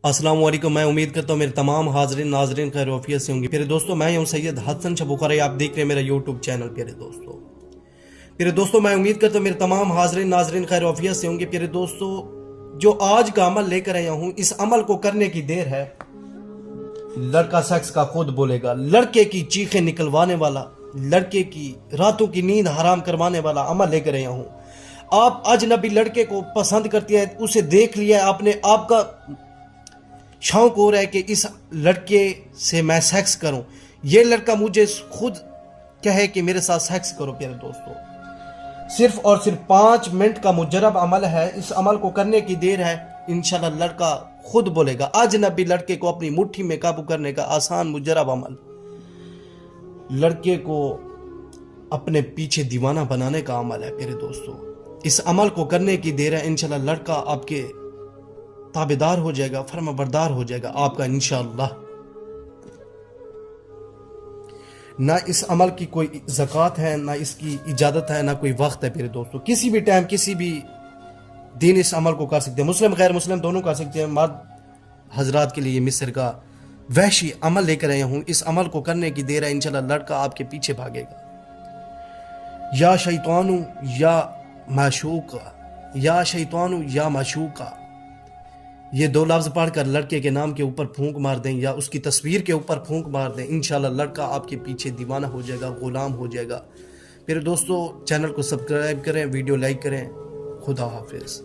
अस्सलाम वालेकुम। मैं उम्मीद करता हूँ मेरे तमाम हाजरीन नाजरीन खैर वफियत से होंगे। प्यारे दोस्तों, मैं हूँ सैयद हसन शबुखारी। आप देख रहे हैं मेरा यूट्यूब चैनल। प्यारे दोस्तों मैं उम्मीद करता हूँ मेरे तमाम हाजरीन नाजरीन खैर वफियत से होंगे। प्यारे दोस्तों, जो आज का अमल लेकर आया हूँ, इस अमल को करने की देर है। लड़का सेक्स का खुद बोलेगा। लड़के की चीखें निकलवाने वाला, लड़के की रातों की नींद हराम करवाने वाला अमल लेकर आया हूँ। आप अजनबी लड़के को पसंद करती है, उसे देख लिया है आपने, आपका शौक हो रहा है कि इस लड़के से मैं सेक्स करूं। ये लड़का मुझे खुद कहे कि मेरे साथ सेक्स करो। प्यारे दोस्तों, सिर्फ और सिर्फ 5 मिनट का मुजरब अमल है। इस अमल को करने की देर है। इंशाल्लाह लड़का खुद बोलेगा। अजनबी लड़के को अपनी मुट्ठी में काबू करने का आसान मुजरब अमल, लड़के को अपने पीछे दीवाना बनाने का अमल है। प्यारे दोस्तों, इस अमल को करने की देर है। इंशाल्लाह लड़का आपके ताबेदार हो जाएगा, फर्माबरदार हो जाएगा आपका इंशाअल्लाह। ना इस अमल की कोई ज़कात है, ना इसकी इजाज़त है, ना कोई वक्त है। मेरे दोस्तों, किसी भी टाइम किसी भी दिन इस अमल को कर सकते हैं। मुस्लिम गैर मुस्लिम दोनों कर सकते हैं। मर्द हजरात के लिए मिस्र का वहशी अमल लेकर आया हूँ। इस अमल को करने की देर है। इंशाल्लाह लड़का आपके पीछे भागेगा। या शैतानु या माशूका, या शैतानु या माशूका, ये 2 लफ्ज़ पढ़कर लड़के के नाम के ऊपर फूंक मार दें या उसकी तस्वीर के ऊपर फूंक मार दें। इंशाल्लाह लड़का आपके पीछे दीवाना हो जाएगा, गुलाम हो जाएगा। मेरे दोस्तों, चैनल को सब्सक्राइब करें, वीडियो लाइक करें। खुदा हाफिज़।